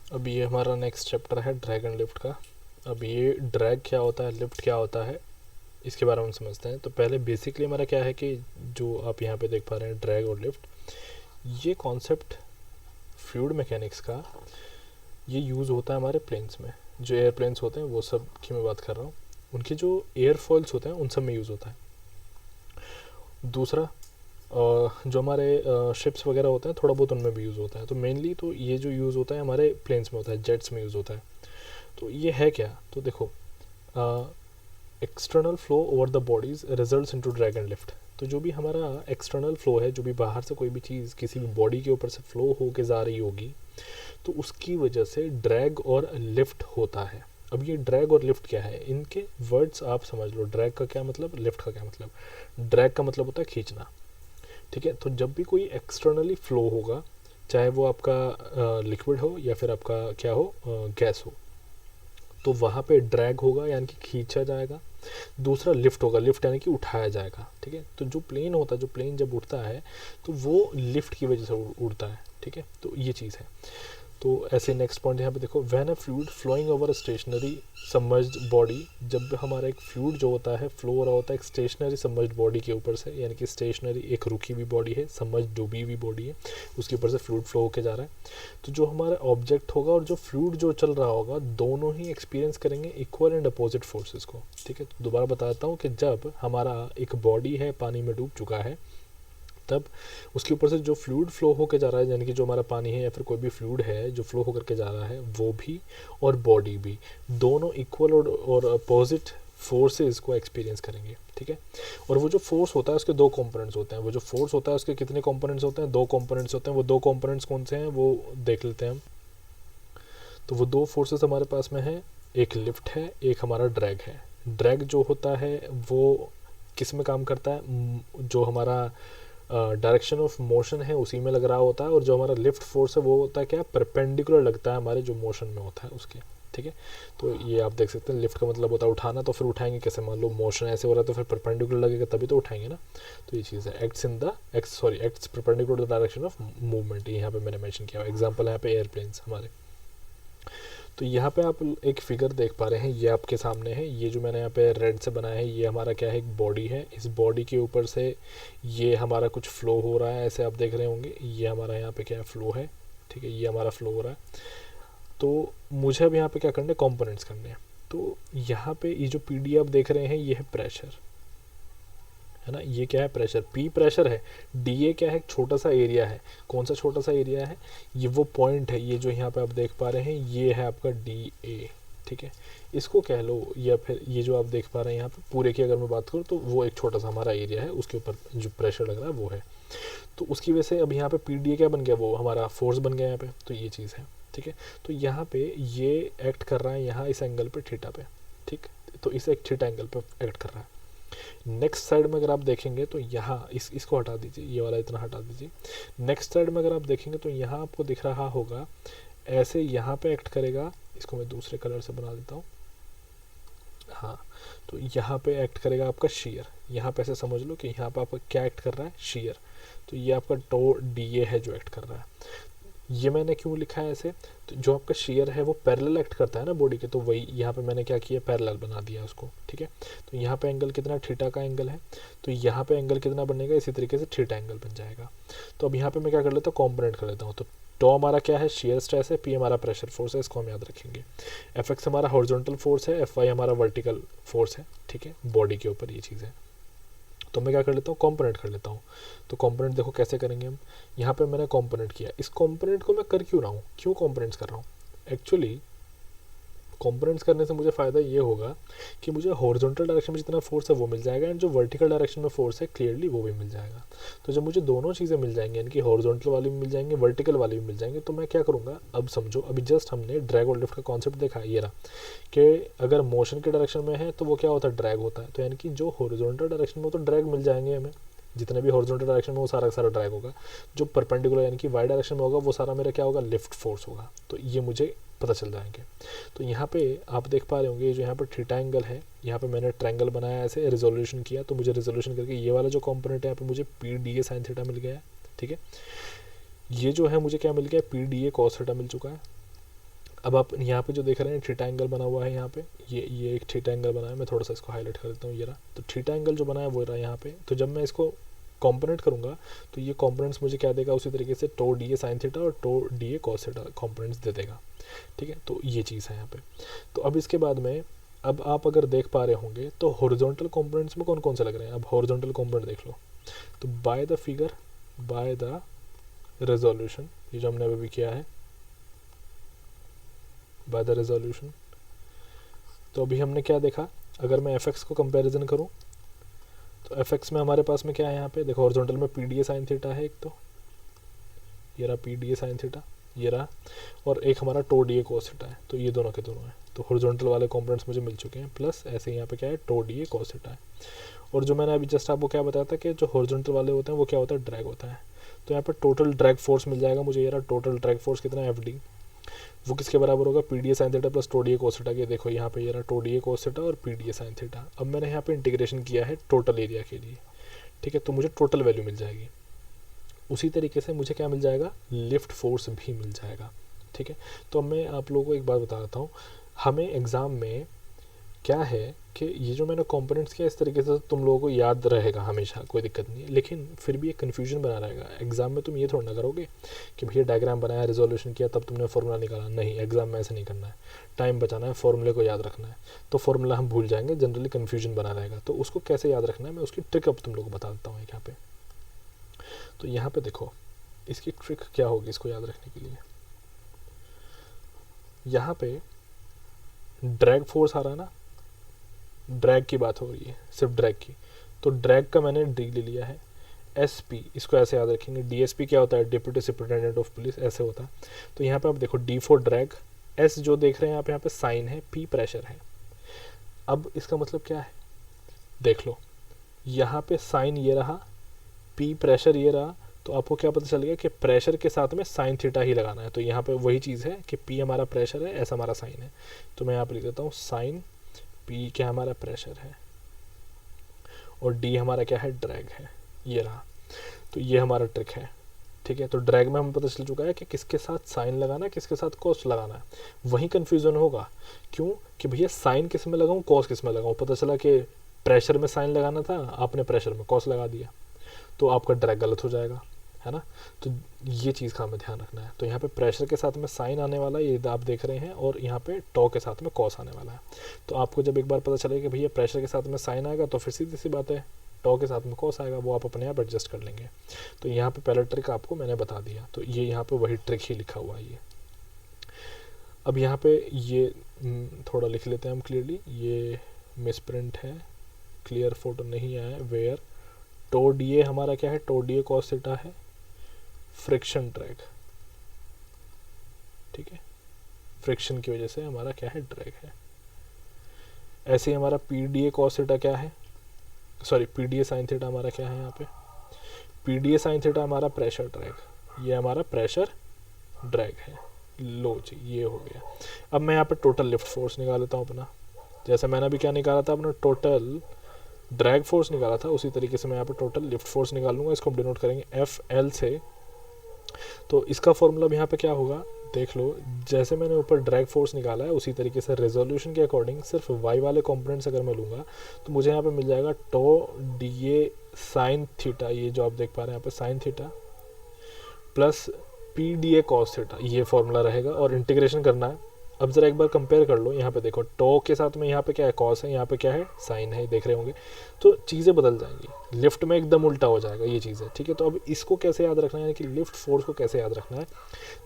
अब ये हमारा नेक्स्ट चैप्टर है ड्रैग एंड लिफ्ट का। अब ये ड्रैग क्या होता है, लिफ्ट क्या होता है, इसके बारे में हम समझते हैं। तो पहले बेसिकली हमारा क्या है कि जो आप यहाँ पे देख पा रहे हैं ड्रैग और लिफ्ट, ये कॉन्सेप्ट फ्लूइड मैकेनिक्स का ये यूज़ होता है हमारे प्लेन्स में। जो एयरप्लेन्स होते हैं वो सब की मैं बात कर रहा हूँ, उनके जो एयरफॉइल्स होते हैं उन सब में यूज़ होता है। दूसरा जो हमारे शिप्स वगैरह होते हैं थोड़ा बहुत उनमें भी यूज़ होता है। तो मेनली तो ये जो यूज़ होता है हमारे प्लेन्स में होता है, जेट्स में यूज़ होता है। तो ये है क्या, तो देखो external flow over the bodies results into drag and lift. तो जो भी हमारा एक्सटर्नल फ्लो है, जो भी बाहर से कोई भी चीज़ किसी भी बॉडी के ऊपर से फ्लो होके जा रही होगी, तो उसकी वजह से ड्रैग और लिफ्ट होता है। अब ये ड्रैग और लिफ्ट क्या है, इनके वर्ड्स आप समझ लो। ड्रैग का क्या मतलब, लिफ्ट का क्या मतलब। ड्रैग का मतलब होता है खींचना, ठीक है। तो जब भी कोई एक्सटर्नली फ्लो होगा, चाहे वो आपका लिक्विड हो या फिर आपका क्या हो, गैस हो, तो वहाँ पे ड्रैग होगा यानी कि खींचा जाएगा। दूसरा लिफ्ट होगा, लिफ्ट यानी कि उठाया जाएगा, ठीक है। तो जो प्लेन होता है, जो प्लेन जब उड़ता है तो वो लिफ्ट की वजह से उड़ता है, ठीक है। तो ये चीज़ है। तो ऐसे नेक्स्ट पॉइंट यहाँ पे देखो, when a fluid flowing over a stationary submerged body. जब हमारा एक फ्लूइड जो होता है फ्लो हो रहा होता है एक स्टेशनरी सबमर्ज्ड बॉडी के ऊपर से, यानी कि स्टेशनरी एक रुकी हुई बॉडी है, सबमर्ज्ड डूबी हुई बॉडी है, उसके ऊपर से फ्लूइड फ्लो होके जा रहा है। तो जो हमारा ऑब्जेक्ट होगा और जो फ्लूइड जो चल रहा होगा, दोनों ही एक्सपीरियंस करेंगे इक्वल एंड अपोजिट फोर्सेस को, ठीक है। तो दोबारा बताता हूँ कि जब हमारा एक बॉडी है पानी में डूब चुका है, तब उसके ऊपर से जो फ्लूइड फ्लो होकर जा रहा है, यानी कि जो हमारा पानी है या फिर कोई भी फ्लूइड है जो फ्लो होकर के जा रहा है, वो भी और बॉडी भी, दोनों इक्वल और अपोजिट फोर्सेस को एक्सपीरियंस करेंगे, ठीक है। और वो जो फोर्स होता है उसके दो कंपोनेंट्स होते हैं। वो जो फोर्स होता है उसके कितने कंपोनेंट्स होते हैं, दो कंपोनेंट्स होते हैं। वो दो कंपोनेंट्स कौन से हैं वो देख लेते हैं हम। तो वो दो फोर्सेस हमारे पास में है, एक लिफ्ट है, एक हमारा ड्रैग है। ड्रैग जो होता है वो किस में काम करता है, जो हमारा डायरेक्शन ऑफ मोशन है उसी में लग रहा होता है। और जो हमारा लिफ्ट फोर्स है वो होता है क्या, परपेंडिकुलर लगता है हमारे जो मोशन में होता है उसके, ठीक है। तो ये आप देख सकते हैं, लिफ्ट का मतलब होता है उठाना। तो फिर उठाएंगे कैसे, मान लो मोशन ऐसे हो रहा है तो फिर परपेंडिकुलर लगेगा तभी तो उठाएंगे ना। तो ये चीज़ है, acts perpendicular the direction of movement. यहाँ पे मैंने मेंशन किया हुआ एग्जांपल है यहाँ पे एयरप्लेन्स हमारे। तो यहाँ पे आप एक फिगर देख पा रहे हैं, ये आपके सामने है। ये जो मैंने यहाँ पे रेड से बनाया है, ये हमारा क्या है, एक बॉडी है। इस बॉडी के ऊपर से ये हमारा कुछ फ्लो हो रहा है, ऐसे आप देख रहे होंगे। ये हमारा यहाँ पे क्या है, फ्लो है, ठीक है। ये हमारा फ्लो हो रहा है। तो मुझे अब यहाँ पे क्या करने, कॉम्पोनेंट्स करने हैं। तो यहाँ पे ये जो पी डी आप देख रहे हैं, ये है प्रेशर, है ना। ये क्या है, प्रेशर, पी प्रेशर है। डी ए क्या है, एक छोटा सा एरिया है। कौन सा छोटा सा एरिया है, ये वो पॉइंट है, ये जो यहाँ पे आप देख पा रहे हैं, ये है आपका डी ए, ठीक है। इसको कह लो, या फिर ये जो आप देख पा रहे हैं यहाँ पे पूरे की अगर मैं बात करूँ, तो वो एक छोटा सा हमारा एरिया है, उसके ऊपर जो प्रेशर लग रहा है वो है। तो उसकी वजह से अब यहाँ पे पी डी ए क्या बन गया, वो हमारा फोर्स बन गया यहाँ पे। तो ये चीज़ है, ठीक है। तो यहाँ पे ये एक्ट कर रहा है यहाँ इस एंगल पे, थीटा पे, ठीक। तो इस एक थीटा एंगल पे एक्ट कर रहा है। नेक्स्ट साइड में अगर आप देखेंगे तो यहाँ इसको हटा दीजिए, ये वाला इतना हटा दीजिए। नेक्स्ट साइड में अगर आप देखेंगे तो यहाँ आपको दिख रहा होगा ऐसे यहाँ पे एक्ट करेगा। इसको मैं दूसरे कलर से बना देता हूँ, हाँ। तो यहाँ पे एक्ट करेगा आपका शेयर। यहाँ पे ऐसे समझ लो कि यहाँ पे आपका क्या एक्ट कर रहा है, शेयर। तो ये आपका टो डी ए है जो एक्ट कर रहा है। ये मैंने क्यों लिखा है ऐसे, तो जो आपका शेयर है वो पैरेलल एक्ट करता है ना बॉडी के, तो वही यहाँ पे मैंने क्या किया, पैरेलल बना दिया उसको, ठीक है। तो यहाँ पे एंगल कितना, थीटा का एंगल है। तो यहाँ पे एंगल कितना बनेगा, इसी तरीके से थीटा एंगल बन जाएगा। तो अब यहाँ पे मैं क्या कर लेता हूँ, कॉम्पोनेंट कर लेता हूँ। तो टो हमारा क्या है, शेयर स्ट्रेस है। पी हमारा प्रेशर फोर्स है, इसको हम याद रखेंगे। एफ एक्स हमारा हॉरिजॉन्टल फोर्स है, एफ वाई हमारा वर्टिकल फोर्स है, ठीक है, बॉडी के ऊपर ये चीज़ है। तो मैं क्या कर लेता हूँ, कंपोनेंट कर लेता हूँ। तो कंपोनेंट देखो कैसे करेंगे हम। यहाँ पे मैंने कंपोनेंट किया, इस कंपोनेंट को मैं कर क्यों रहा हूँ, क्यों कंपोनेंट्स कर रहा हूँ। एक्चुअली कंपोनेंट्स करने से मुझे फ़ायदा ये होगा कि मुझे हॉरिजॉन्टल डायरेक्शन में जितना फोर्स है वो मिल जाएगा, एंड जो वर्टिकल डायरेक्शन में फोर्स है क्लियरली वो भी मिल जाएगा। तो जब मुझे दोनों चीज़ें मिल जाएंगी, यानी कि हॉरिजॉन्टल वाली भी मिल जाएंगे, वर्टिकल वाली भी मिल जाएंगे, तो मैं क्या करूँगा, अब समझो, अभी जस्ट हमने ड्रैग और लिफ्ट का कॉन्सेप्ट देखा, ये रहा कि अगर मोशन के डायरेक्शन में है तो वो क्या होता है, ड्रैग होता है। तो यानी कि जो हॉरिजॉन्टल डायरेक्शन में तो ड्रैग मिल जाएंगे हमें, जितने भी हॉरिजॉन्टल डायरेक्शन में वो सारा का सारा ड्रैग होगा। जो परपेंडिकुलर यानी कि वाई डायरेक्शन में होगा वो सारा मेरा क्या होगा, लिफ्ट फोर्स होगा। तो ये मुझे पता चल जाएंगे। तो यहाँ पे आप देख पा रहे होंगे जो यहाँ पर थीटा एंगल है, यहाँ पे मैंने ट्रायंगल बनाया, ऐसे रिजोल्यूशन किया, तो मुझे रिजोल्यूशन करके ये वाला जो कंपोनेंट है यहाँ पे मुझे P D A sine theta मिल गया है, ठीक है। ये जो है मुझे क्या मिल गया, P D A cos theta मिल चुका है। अब आप यहाँ पे जो देख रहे हैं थीटा एंगल बना हुआ है यहाँ पे, ये एक थीटा एंगल बना है, मैं थोड़ा सा इसको हाईलाइट कर देता हूँ, ये रहा। तो थीटा एंगल जो बना है वो रहा यहाँ पे। तो जब मैं इसको कॉम्पोनेंट करूँगा तो ये कॉम्पोनेंट्स मुझे क्या देगा, उसी तरीके से tau D A sine theta और tau D A cos theta components दे देगा, ठीक है। तो ये चीज़ है यहाँ पे। तो अब इसके बाद में अब आप अगर देख पा रहे होंगे तो हॉरिजॉन्टल कॉम्पोनेंट्स में कौन कौन से लग रहे हैं। अब हॉरिजॉन्टल कॉम्पोनेंट देख लो, तो by the figure, by the resolution, ये जो हमने अभी भी किया है बाय द रेजोल्यूशन। तो अभी हमने क्या देखा, अगर मैं एफ एक्स को कंपेरिजन करूं तो एफ एक्स में हमारे पास में क्या है, यहाँ पे देखो हॉरिजॉन्टल में P D A sine theta है एक, तो ये रहा P D A sine theta, ये रहा, और एक हमारा tau D A cos theta है। तो ये दोनों के दोनों है। तो हॉरिजॉन्टल वाले कॉम्पोनेंट्स मुझे मिल चुके हैं, प्लस ऐसे यहाँ पे क्या है, tau D A cos theta है। और जो मैंने अभी जस्ट आपको क्या बताया था कि जो हॉरिजॉन्टल वाले होते हैं वो क्या होता है, ड्रैग होता है। तो यहाँ पर टोटल ड्रैग फोर्स मिल जाएगा मुझे, ये रहा टोटल ड्रैग फोर्स कितना है, एफ डी, वो किसके बराबर होगा, P D A sine theta plus tau D A cos theta के। देखो यहाँ पे ये रहा tau D A cos theta और P D A sine theta. अब मैंने यहाँ पे इंटीग्रेशन किया है टोटल एरिया के लिए, ठीक है। तो मुझे टोटल वैल्यू मिल जाएगी। उसी तरीके से मुझे क्या मिल जाएगा, लिफ्ट फोर्स भी मिल जाएगा, ठीक है। तो अब मैं आप लोगों को एक बात बता देता हूँ, हमें एग्ज़ाम में क्या है कि ये जो मैंने कंपोनेंट्स किया इस तरीके से तुम लोगों को याद रहेगा हमेशा, कोई दिक्कत नहीं है, लेकिन फिर भी एक कन्फ्यूजन बना रहेगा। एग्जाम में तुम ये थोड़ा ना करोगे कि भैया डायग्राम बनाया, रिजोल्यूशन किया, तब तुमने फॉर्मूला निकाला। नहीं, एग्जाम में ऐसे नहीं करना है, टाइम बचाना है, फॉर्मूले को याद रखना है। तो फॉर्मूला हम भूल जाएंगे, जनरली कन्फ्यूजन बना रहेगा। तो उसको कैसे याद रखना है, मैं उसकी ट्रिक अब तुम लोग को बता देता हूँ यहाँ पे। तो यहाँ पे देखो इसकी ट्रिक क्या होगी इसको याद रखने के लिए। यहाँ पे ड्रैग फोर्स आ रहा है ना, ड्रैग की बात हो रही है, सिर्फ ड्रैग की। तो ड्रैग का मैंने डी ले लिया है, एस पी, इसको ऐसे याद रखेंगे। डी एस पी क्या होता है, डिप्यूटी सुपरिटेंडेंट ऑफ पुलिस, ऐसे होता है। तो यहाँ पे आप देखो डी फॉर ड्रैग, एस जो देख रहे हैं आप यहाँ पे साइन है, पी प्रेशर है। अब इसका मतलब क्या है, देख लो यहाँ पे साइन ये रहा, पी प्रेशर ये रहा। तो आपको क्या पता चल गया कि प्रेशर के साथ में साइन थीटा ही लगाना है। तो यहाँ पे वही चीज़ है कि पी हमारा प्रेशर है, एस हमारा साइन है। तो मैं यहाँ पे लिख देता हूँ साइन, पी क्या हमारा प्रेशर है, और डी हमारा क्या है, ड्रैग है, ये रहा। तो ये हमारा ट्रिक है, ठीक है। तो ड्रैग में हमें पता चल चुका है कि किसके साथ साइन लगाना है, किसके साथ कॉस लगाना है। वहीं कन्फ्यूजन होगा, क्यों कि भैया साइन किस में लगाऊं, कॉस किस में लगाऊं। पता चला कि प्रेशर में साइन लगाना था, आपने प्रेशर में कॉस लगा दिया, तो आपका ड्रैग गलत हो जाएगा, है ना। तो ये चीज़ का हमें ध्यान रखना है। तो यहाँ पे प्रेशर के साथ में साइन आने वाला है, ये आप देख रहे हैं, और यहाँ पे टॉ के साथ में कॉस आने वाला है। तो आपको जब एक बार पता चलेगा कि भैया प्रेशर के साथ में साइन आएगा, तो फिर सीधी सी बात है टॉ के साथ में कॉस आएगा, वो आप अपने आप एडजस्ट कर लेंगे। तो यहाँ पे पहला ट्रिक आपको मैंने बता दिया। तो ये यहाँ पे वही ट्रिक ही लिखा हुआ है ये। अब यहाँ पे ये थोड़ा लिख लेते हैं हम क्लियरली, ये मिस प्रिंट है, क्लियर फोटो नहीं आया है। वेयर टो डी ए हमारा क्या है, tau D A cos theta है, फ्रिक्शन ड्रैग, ठीक है। फ्रिक्शन की वजह से हमारा क्या है, ड्रैग है। ऐसे ही हमारा P D A cos theta क्या है, sorry P D A sine theta हमारा क्या है, यहाँ पे P D A sine theta हमारा प्रेशर ड्रैग, ये हमारा प्रेशर ड्रैग है। लो जी, ये हो गया। अब मैं यहाँ पे टोटल लिफ्ट फोर्स निकाल लेता हूँ अपना। जैसे मैंने अभी क्या निकाला था, अपना टोटल ड्रैग फोर्स निकाला था, उसी तरीके से मैं यहाँ पे टोटल लिफ्ट फोर्स निकाल लूँगा। इसको हम डिनोट करेंगे एफ एल से। तो इसका फॉर्मूला भी यहाँ पे क्या होगा, देख लो, जैसे मैंने ऊपर ड्रैग फोर्स निकाला है उसी तरीके से रेजोल्यूशन के अकॉर्डिंग सिर्फ वाई वाले कंपोनेंट्स अगर मैं लूँगा तो मुझे यहाँ पे मिल जाएगा tau D A sine theta, ये जो आप देख पा रहे हैं यहाँ पे sine theta, plus P D A cos theta, ये फॉर्मूला रहेगा। और इंटीग्रेशन करना है। अब जरा एक बार कंपेयर कर लो, यहाँ पे देखो टो के साथ में यहाँ पे क्या है, कॉस है, यहाँ पे क्या है, साइन है, देख रहे होंगे। तो चीज़ें बदल जाएंगी, लिफ्ट में एकदम उल्टा हो जाएगा ये चीज़ें, ठीक है। तो अब इसको कैसे याद रखना है, यानी कि लिफ्ट फोर्स को कैसे याद रखना है,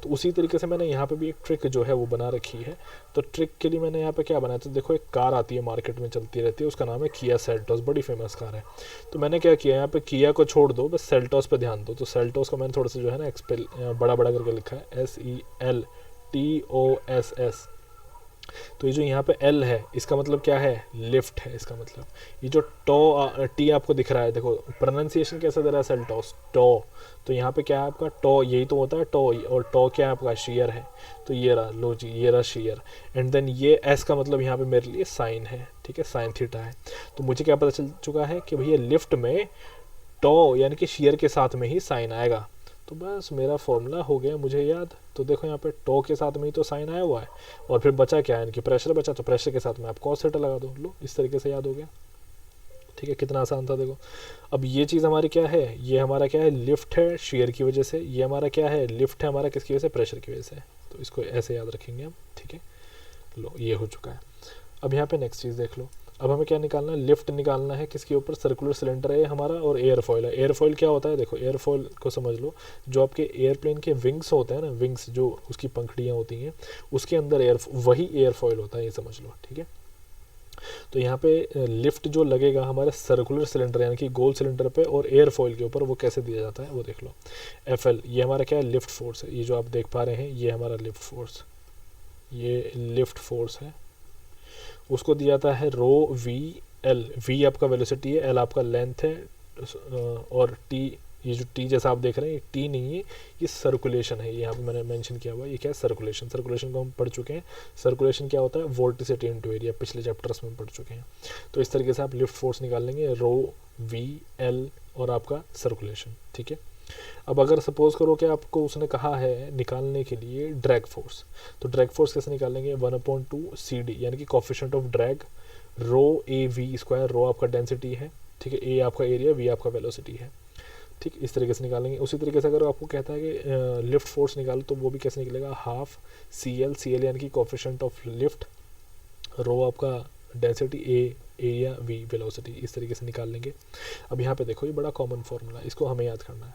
तो उसी तरीके से मैंने यहाँ पे भी एक ट्रिक जो है वो बना रखी है। तो ट्रिक के लिए मैंने यहाँ पे क्या बनाया, तो देखो एक कार आती है मार्केट में चलती रहती है, उसका नाम है किया सेल्टोस, बड़ी फेमस कार है। तो मैंने क्या किया, यहाँ पे किया को छोड़ दो, बस सेल्टोस पे ध्यान दो। तो सेल्टोस का मैंने थोड़ा सा जो है ना बड़ा बड़ा करके लिखा है, SELTOSS। तो ये जो यहाँ पे L है इसका मतलब क्या है, लिफ्ट है इसका मतलब। ये जो टी आपको दिख रहा है, देखो प्रोनाउंसिएशन कैसा दे रहा है, सेल्टोस, टो। तो यहाँ पे क्या है आपका टो, यही तो होता है टो, और टो क्या है आपका, शेयर है। तो ये रहा, लो जी, ये रहा शेयर। एंड देन ये S का मतलब यहाँ पे मेरे लिए साइन है, ठीक है, साइन थीटा है। तो मुझे क्या पता चल चुका है कि भैया लिफ्ट में टो यानी कि शेयर के साथ में ही साइन आएगा। तो बस मेरा फॉर्मूला हो गया मुझे याद। तो देखो यहाँ पे टो के साथ में ही तो साइन आया हुआ है, और फिर बचा क्या है, इनकी प्रेशर बचा, तो प्रेशर के साथ में आप कॉस थीटा लगा दो, लो इस तरीके से याद हो गया। ठीक है, कितना आसान था देखो। अब ये चीज़ हमारी क्या है, ये हमारा क्या है, लिफ्ट है शेयर की वजह से, ये हमारा क्या है, लिफ्ट है हमारा किसकी वजह से, प्रेशर की वजह से। तो इसको ऐसे याद रखेंगे हम। ठीक है, लो ये हो चुका है। अब यहाँ पे नेक्स्ट चीज़ देख लो। अब हमें क्या निकालना है, लिफ्ट निकालना है किसके ऊपर, सर्कुलर सिलेंडर है हमारा और एयरफॉयल है। एयरफॉयल क्या होता है, देखो एयरफॉयल को समझ लो, जो आपके एयरप्लेन के विंग्स होते हैं ना, विंग्स जो उसकी पंखड़ियाँ होती हैं, उसके अंदर वही एयरफॉयल होता है, ये समझ लो। ठीक है, तो यहाँ पे लिफ्ट जो लगेगा हमारे सर्कुलर सिलेंडर यानी कि गोल सिलेंडर पे और एयरफॉयल के ऊपर, वो कैसे दिया जाता है वो देख लो। FL ये हमारा क्या है, लिफ्ट फोर्स है। ये जो आप देख पा रहे हैं ये हमारा लिफ्ट फोर्स, ये लिफ्ट फोर्स है। उसको दिया जाता है रो VL। V आपका वेलोसिटी है, L आपका लेंथ है, और T, ये जो T जैसा आप देख रहे हैं, ये T नहीं है, ये सर्कुलेशन है। यहाँ पे मैंने मेंशन किया हुआ है, ये क्या है, सर्कुलेशन। सर्कुलेशन को हम पढ़ चुके हैं। सर्कुलेशन क्या होता है, वोर्टिसिटी इनटू एरिया, पिछले चैप्टर्स में पढ़ चुके हैं। तो इस तरीके से आप लिफ्ट फोर्स निकाल लेंगे, रो VL और आपका सर्कुलेशन। ठीक है, अब अगर सपोज करो कि आपको उसने कहा है निकालने के लिए ड्रैग फोर्स, तो ड्रैग फोर्स कैसे निकालेंगे, 1/2 CD यानी कि coefficient of drag, rho AV², rho आपका डेंसिटी है, ठीक है, A आपका एरिया, V आपका वेलोसिटी है। ठीक, इस तरीके से निकालेंगे। उसी तरीके से अगर आपको कहता है कि लिफ्ट फोर्स निकालो, तो वो भी कैसे निकलेगा, हाफ CL यानी कि कोफिशिएंट ऑफ लिफ्ट, रो आपका density, A area, V velocity, इस तरीके से निकाल लेंगे। अब यहाँ पे देखो, ये बड़ा कॉमन फार्मूला, इसको हमें याद करना है,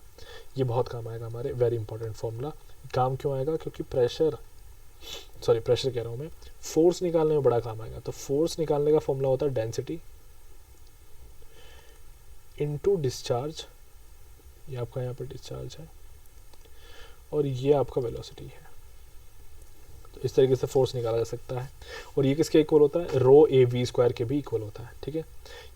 ये बहुत काम आएगा हमारे, वेरी इंपॉर्टेंट फार्मूला। काम क्यों आएगा, क्योंकि प्रेशर कह रहा हूँ मैं, फोर्स निकालने में बड़ा काम आएगा। तो फोर्स निकालने का फॉर्मूला होता है डेंसिटी इनटू डिस्चार्ज, ये आपका यहाँ पे डिस्चार्ज है, और ये आपका वेलोसिटी है। तो इस तरीके से फोर्स निकाला जा सकता है, और ये किसके इक्वल होता है, रो AV² के भी इक्वल होता है। ठीक है,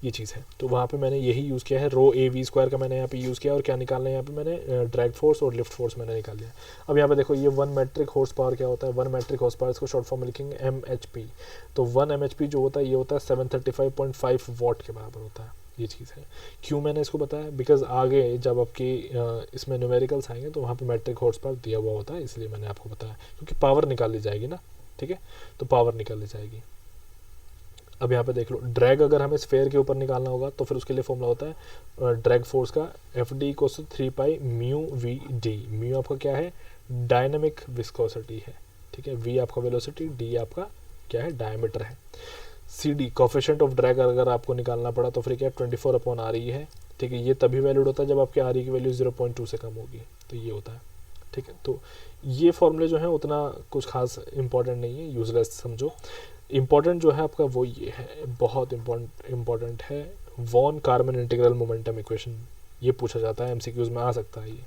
ये चीज़ है। तो वहाँ पे मैंने यही यूज़ किया है, रो AV² का मैंने यहाँ पे यूज़ किया, और क्या निकालना है यहाँ पे मैंने, ड्रैग फोर्स और लिफ्ट फोर्स मैंने निकाल लिया। अब यहाँ पे देखो, ये 1 मेट्रिक हॉर्स पावर क्या होता है, 1 मेट्रिक हॉर्स पावर, इसको शॉर्ट फॉर्म में लिखेंगे MHP। तो 1 MHP जो होता है, ये होता है 735.5 वॉट के बराबर होता है। ये चीज़ है। क्यों मैंने इसको बताया, बिकॉज आगे जब आपके इसमें न्यूमेरिकल्स आएंगे तो वहाँ पे मेट्रिक हॉर्स पावर दिया हुआ होता है, इसलिए मैंने आपको बताया, क्योंकि पावर निकाल ली जाएगी ना। ठीक है, तो पावर निकाल ली जाएगी। अब यहाँ पे देख लो, ड्रैग अगर हमें स्फेयर के ऊपर निकालना होगा तो फिर उसके लिए फॉर्मूला होता है ड्रैग फोर्स का, FD = 3π म्यू VD। म्यू आपका क्या है, डायनामिक विस्कोसिटी है। ठीक है, V आपका वेलोसिटी, D आपका क्या है, डायमीटर है। CD कोफिशिएंट ऑफ ड्रैग अगर आपको निकालना पड़ा तो फिर क्या, 24/RE है। ठीक है, ये तभी वैलिड होता है जब आपके RE की वैल्यू 0.2 से कम होगी, तो ये होता है। ठीक है, तो ये फॉर्मूले जो है उतना कुछ खास इंपॉर्टेंट नहीं है, यूजलेस समझो। इम्पॉर्टेंट जो है आपका वो ये है, बहुत इम्पॉर्टेंट है, von Karman integral momentum equation. ये पूछा जाता है, MCQs में आ सकता है ये।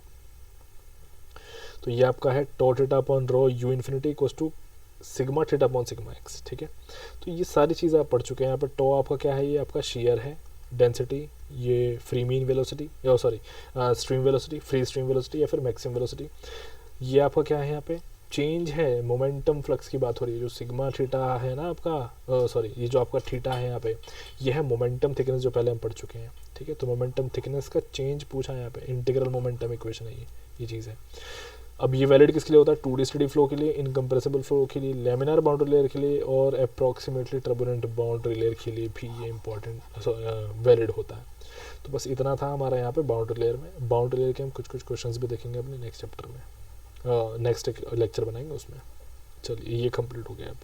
तो ये आपका है tau theta upon rho U infinity equals to sigma theta upon sigma x. ठीक है, तो ये सारी चीज़ें आप पढ़ चुके हैं। यहाँ पर टो आपका क्या है, ये आपका शेयर है, डेंसिटी, ये free mean velocity, stream velocity, free stream velocity या फिर मैक्सिमम वेलोसिटी। ये आपका क्या है, यहाँ पे चेंज है, मोमेंटम फ्लक्स की बात हो रही है, जो सिग्मा थीटा है ना आपका, ये जो आपका थीटा है यहाँ पे, ये है मोमेंटम थिकनेस, जो पहले हम पढ़ चुके हैं। ठीक है, तो मोमेंटम थिकनेस का चेंज पूछा है यहाँ पे, इंटीग्रल मोमेंटम इक्वेशन है ये चीज़ है। अब ये वैलिड किसके लिए होता है, 2D स्टेडी फ्लो के लिए, इनकम्प्रेसिबल फ्लो के लिए, लेमिनार बाउंड्री लेयर के लिए, और अप्रॉक्सीमेटली टर्बुलेंट बाउंड्री लेयर के लिए भी ये इंपॉर्टेंट वैलिड होता है। तो बस इतना था हमारा यहाँ पे बाउंड्री लेयर में। बाउंड्री लेयर के हम कुछ क्वेश्चंस भी देखेंगे अपने नेक्स्ट चैप्टर में, नेक्स्ट लेक्चर बनाएंगे उसमें। चलिए, ये कंप्लीट हो गया अब।